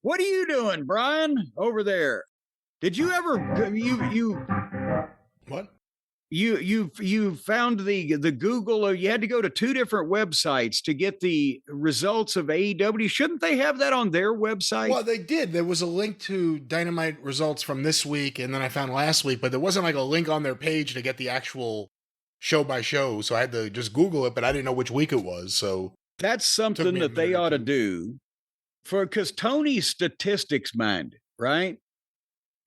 What are you doing, Brian, over there? Did you ever What? you found the Google, or you had to go to two different websites to get the results of AEW? Shouldn't they have that on their website? Well, they did. There was a link to Dynamite results from this week, and then I found last week, but there wasn't like a link on their page to get the actual show by show. So I had to just Google it, but I didn't know which week it was. So that's something that they ought to do, because Tony's statistics minded, right?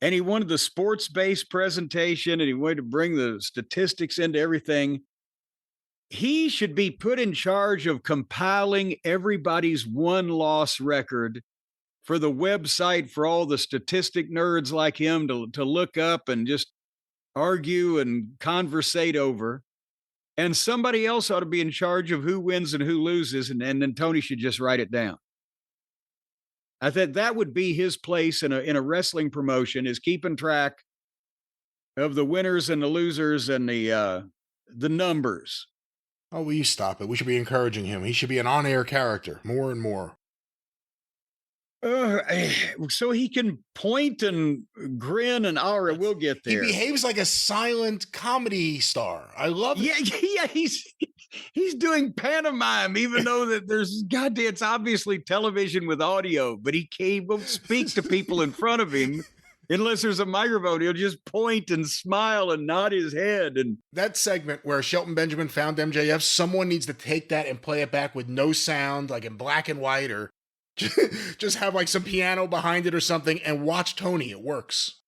And he wanted the sports-based presentation, and he wanted to bring the statistics into everything. He should be put in charge of compiling everybody's one-loss record for the website for all the statistic nerds like him to look up and just argue and conversate over. And somebody else ought to be in charge of who wins and who loses, and then Tony should just write it down. I think that would be his place in a wrestling promotion, is keeping track of the winners and the losers and the numbers. Oh, will you stop it? We should be encouraging him. He should be an on-air character more and more. So he can point and grin and we'll get there. He behaves like a silent comedy star. I love it. Yeah, he's doing pantomime, even though that there's goddamn, it's obviously television with audio, but he won't speak to people in front of him unless there's a microphone. He'll just point and smile and nod his head. And that segment where Shelton Benjamin found MJF, someone needs to take that and play it back with no sound, like in black and white, or just have like some piano behind it or something, and watch Tony. It works.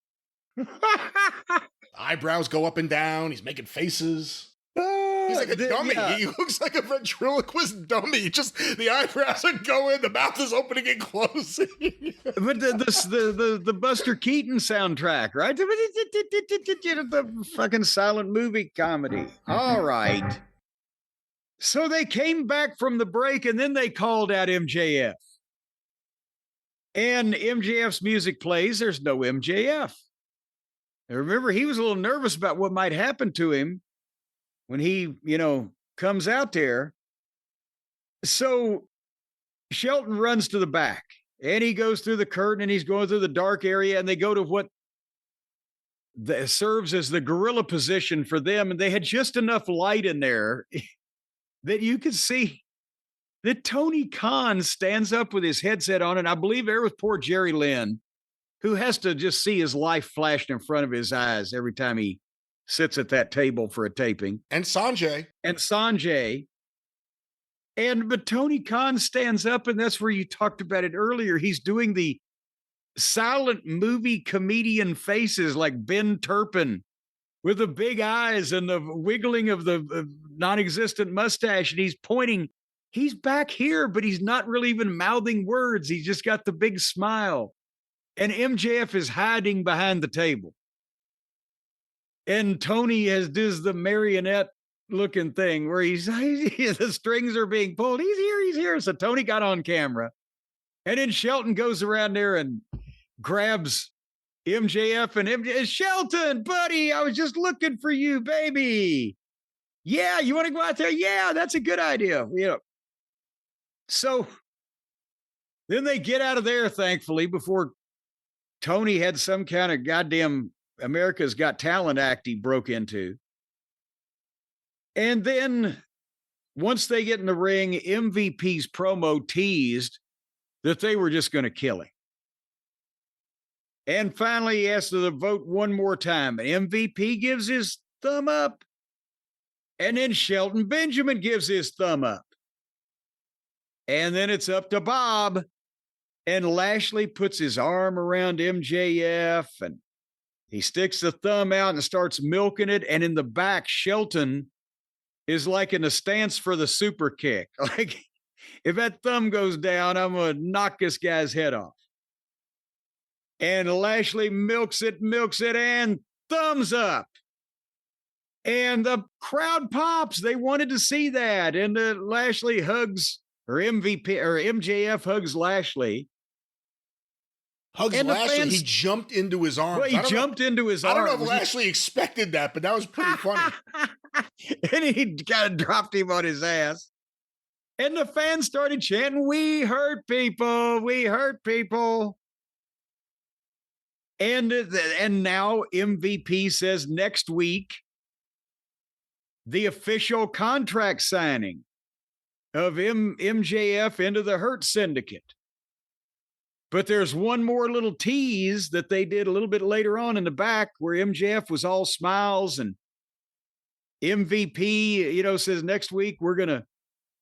Eyebrows go up and down. He's making faces. He's like a dummy. Yeah. He looks like a ventriloquist dummy. Just the eyebrows are going, the mouth is opening and closing. But the Buster Keaton soundtrack, right? The fucking silent movie comedy. All right. So they came back from the break, and then they called out MJF. And MJF's music plays. There's no MJF. And remember, he was a little nervous about what might happen to him when he, comes out there. So Shelton runs to the back, and he goes through the curtain, and he's going through the dark area, and they go to what serves as the gorilla position for them. And they had just enough light in there that you could see that Tony Khan stands up with his headset on, and I believe there was poor Jerry Lynn, who has to just see his life flashed in front of his eyes every time he sits at that table for a taping. And Sanjay. But Tony Khan stands up, and that's where you talked about it earlier. He's doing the silent movie comedian faces like Ben Turpin with the big eyes and the wiggling of the non-existent mustache, and he's pointing. He's back here, but he's not really even mouthing words. He's just got the big smile. And MJF is hiding behind the table. And Tony does the marionette looking thing where the strings are being pulled. He's here. So Tony got on camera. And then Shelton goes around there and grabs MJF, and MJF, Shelton, buddy, I was just looking for you, baby. Yeah, you want to go out there? Yeah, that's a good idea. So then they get out of there, thankfully, before Tony had some kind of goddamn America's Got Talent act he broke into. And then once they get in the ring, MVP's promo teased that they were just going to kill him. And finally, he has to vote one more time. And MVP gives his thumb up. And then Shelton Benjamin gives his thumb up. And then it's up to Bob. And Lashley puts his arm around MJF, and he sticks the thumb out and starts milking it. And in the back, Shelton is like in a stance for the super kick. Like, if that thumb goes down, I'm going to knock this guy's head off. And Lashley milks it, and thumbs up. And the crowd pops. They wanted to see that. And Lashley hugs, or MJF hugs Lashley. He jumped into his arms. Well, he jumped into his arms. I don't know if Lashley expected that, but that was pretty funny. And he kind of dropped him on his ass. And the fans started chanting, "We hurt people. We hurt people." And now MVP says next week, the official contract signing of MJF into the Hurt Syndicate. But there's one more little tease that they did a little bit later on in the back where MJF was all smiles, and MVP, says next week we're going to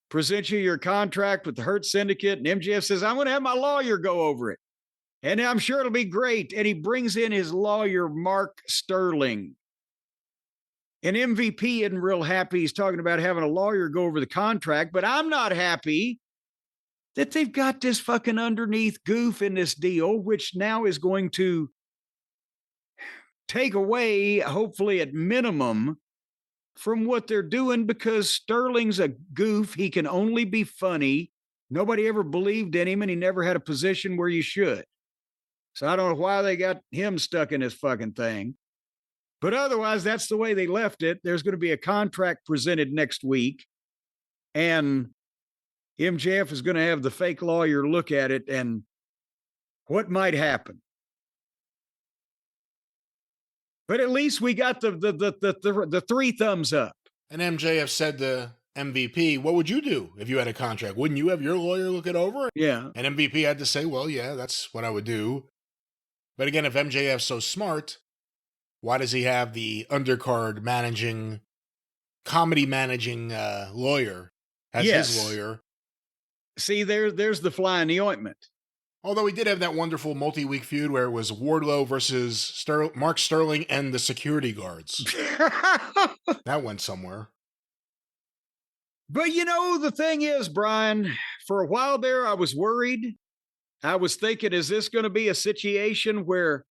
present you your contract with the Hurt Syndicate. And MJF says, I'm going to have my lawyer go over it. And I'm sure it'll be great. And he brings in his lawyer, Mark Sterling. And MVP isn't real happy. He's talking about having a lawyer go over the contract, but I'm not happy that they've got this fucking underneath goof in this deal, which now is going to take away, hopefully at minimum, from what they're doing, because Sterling's a goof. He can only be funny. Nobody ever believed in him, and he never had a position where you should. So I don't know why they got him stuck in this fucking thing. But otherwise, that's the way they left it. There's going to be a contract presented next week, and MJF is going to have the fake lawyer look at it, and what happen. But at least we got the three thumbs up. And MJF said to MVP, what would you do if you had a contract? Wouldn't you have your lawyer look it over? Yeah. And MVP had to say, well, yeah, that's what I would do. But again, if MJF's so smart, why does he have the undercard comedy managing lawyer as his lawyer? See, there's the fly in the ointment. Although he did have that wonderful multi-week feud where it was Wardlow versus Mark Sterling and the security guards. That went somewhere. But the thing is, Brian, for a while there, I was worried. I was thinking, is this going to be a situation where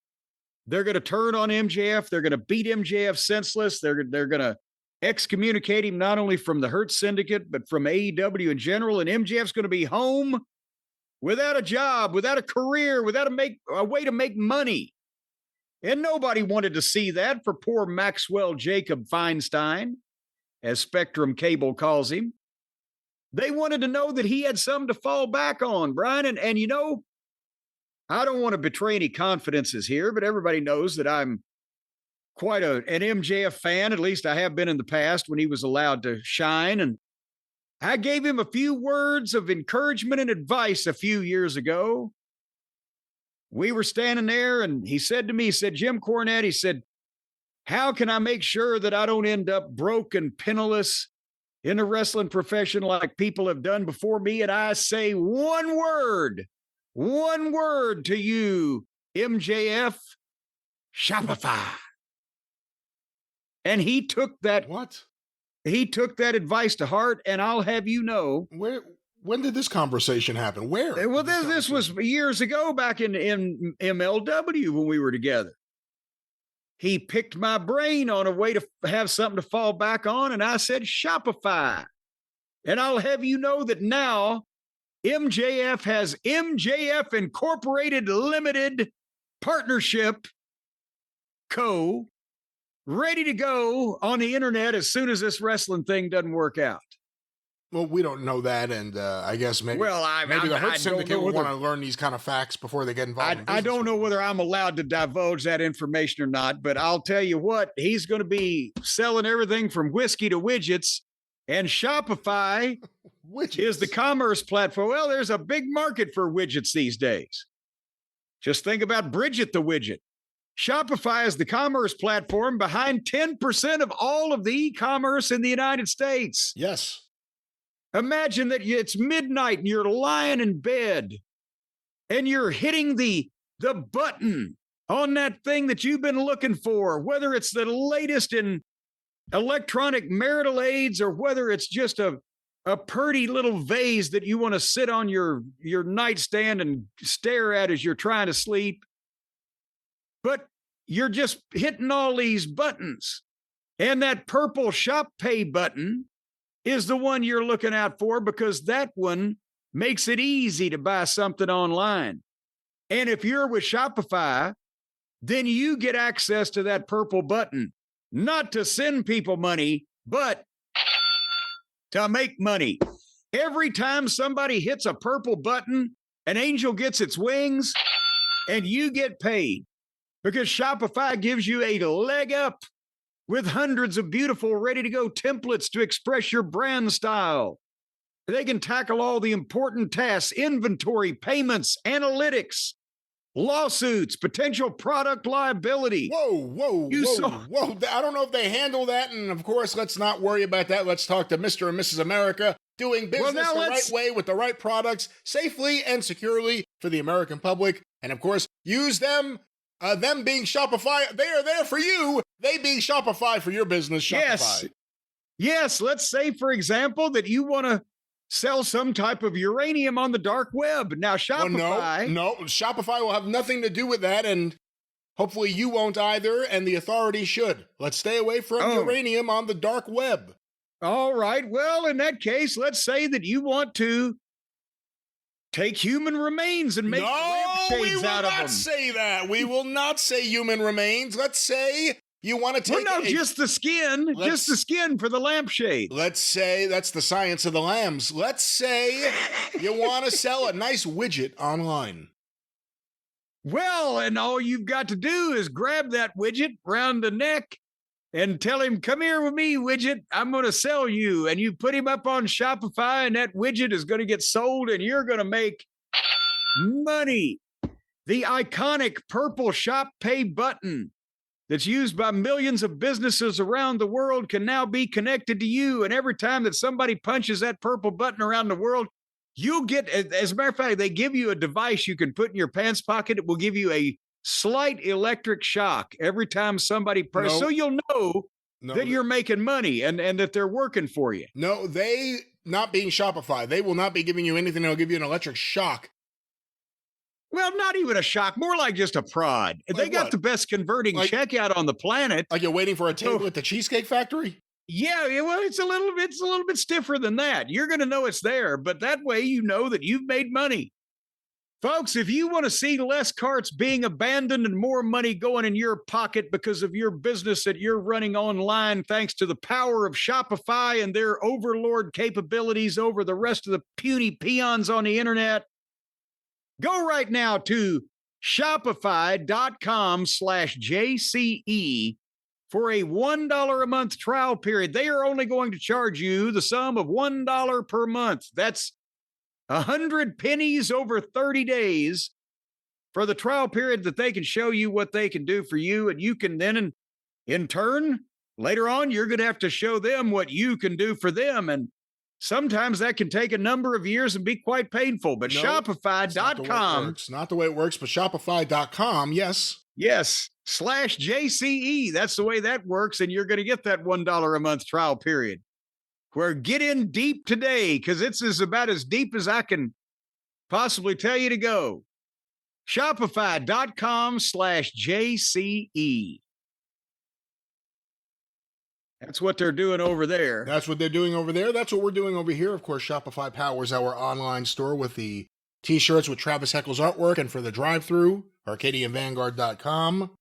they're going to turn on MJF? They're going to beat MJF senseless. They're going to excommunicate him not only from the Hurt Syndicate, but from AEW in general. And MJF's going to be home without a job, without a career, without a way to make money. And nobody wanted to see that for poor Maxwell Jacob Feinstein, as Spectrum Cable calls him. They wanted to know that he had something to fall back on, Brian. And I don't want to betray any confidences here, but everybody knows that I'm quite an MJF fan. At least I have been in the past when he was allowed to shine. And I gave him a few words of encouragement and advice a few years ago. We were standing there, and he said to me, Jim Cornette, he said, how can I make sure that I don't end up broke and penniless in the wrestling profession like people have done before me? And I say one word to you, MJF: Shopify. And he took that. What? He took that advice to heart, and I'll have you know. When did this conversation happen? Where? Well, this was years ago, back in MLW when we were together. He picked my brain on a way to have something to fall back on, and I said Shopify. And I'll have you know that now MJF has MJF Incorporated Limited Partnership Co. ready to go on the internet as soon as this wrestling thing doesn't work out. Well, we don't know that, and I guess maybe the Hurt Syndicate will want to learn these kind of facts before they get involved. I don't know whether I'm allowed to divulge that information or not, but I'll tell you what, he's going to be selling everything from whiskey to widgets, and Shopify is the commerce platform. Well, there's a big market for widgets these days. Just think about Bridget the widget. Shopify is the commerce platform behind 10% of all of the e-commerce in the United States. Yes. Imagine that it's midnight and you're lying in bed and you're hitting the button on that thing that you've been looking for, whether it's the latest in electronic marital aids or whether it's just a purty little vase that you want to sit on your nightstand and stare at as you're trying to sleep. But you're just hitting all these buttons. And that purple Shop Pay button is the one you're looking out for, because that one makes it easy to buy something online. And if you're with Shopify, then you get access to that purple button, not to send people money, but to make money. Every time somebody hits a purple button, an angel gets its wings and you get paid because Shopify gives you a leg up with hundreds of beautiful, ready-to-go templates to express your brand style. They can tackle all the important tasks: inventory, payments, analytics, lawsuits, potential product liability. Whoa. I don't know if they handle that. And of course, let's not worry about that. Let's talk to Mr. and Mrs. America, doing business the right way with the right products, safely and securely for the American public. And of course, use them. Them being Shopify, they are there for you. They being Shopify for your business, Shopify. Yes. Let's say, for example, that you want to sell some type of uranium on the dark web. Now, Shopify... No, Shopify will have nothing to do with that, and hopefully you won't either, and the authorities should. Let's stay away from uranium on the dark web. All right. Well, in that case, let's say that you want to take human remains and make lampshades out of them. We will not say that. We will not say human remains. Let's say you want to take... just the skin. Just the skin for the lampshade. Let's say that's the science of the lambs. Let's say you want to sell a nice widget online. Well, and all you've got to do is grab that widget round the neck and tell him, come here with me, widget. I'm going to sell you. And you put him up on Shopify, and that widget is going to get sold, and you're going to make money. The iconic purple Shop Pay button that's used by millions of businesses around the world can now be connected to you. And every time that somebody punches that purple button around the world, you'll get, as a matter of fact, they give you a device you can put in your pants pocket. It will give you a slight electric shock every time somebody presses. So you'll know that you're making money and that they're working for you. No, they, not being Shopify, they will not be giving you anything. They'll give you an electric shock. Well, not even a shock, more like just a prod. Like they got the best converting checkout on the planet. Like you're waiting for a table at the Cheesecake Factory? Yeah, well, it's a little bit stiffer than that. You're going to know it's there, but that way you know that you've made money. Folks, if you want to see less carts being abandoned and more money going in your pocket because of your business that you're running online, thanks to the power of Shopify and their overlord capabilities over the rest of the puny peons on the internet, go right now to shopify.com/JCE for a $1 a month trial period. They are only going to charge you the sum of $1 per month. That's 100 pennies over 30 days for the trial period that they can show you what they can do for you. And you can then, in turn, later on, you're going to have to show them what you can do for them. And sometimes that can take a number of years and be quite painful. But Shopify.com. It's not the way it works, but Shopify.com, yes. Yes, /JCE. That's the way that works. And you're going to get that $1 a month trial period. Where get in deep today, because it's about as deep as I can possibly tell you to go. Shopify.com/JCE. That's what they're doing over there. That's what they're doing over there. That's what we're doing over here. Of course, Shopify powers our online store with the t-shirts with Travis Heckel's artwork, and for the Drive-Thru, ArcadianVanguard.com.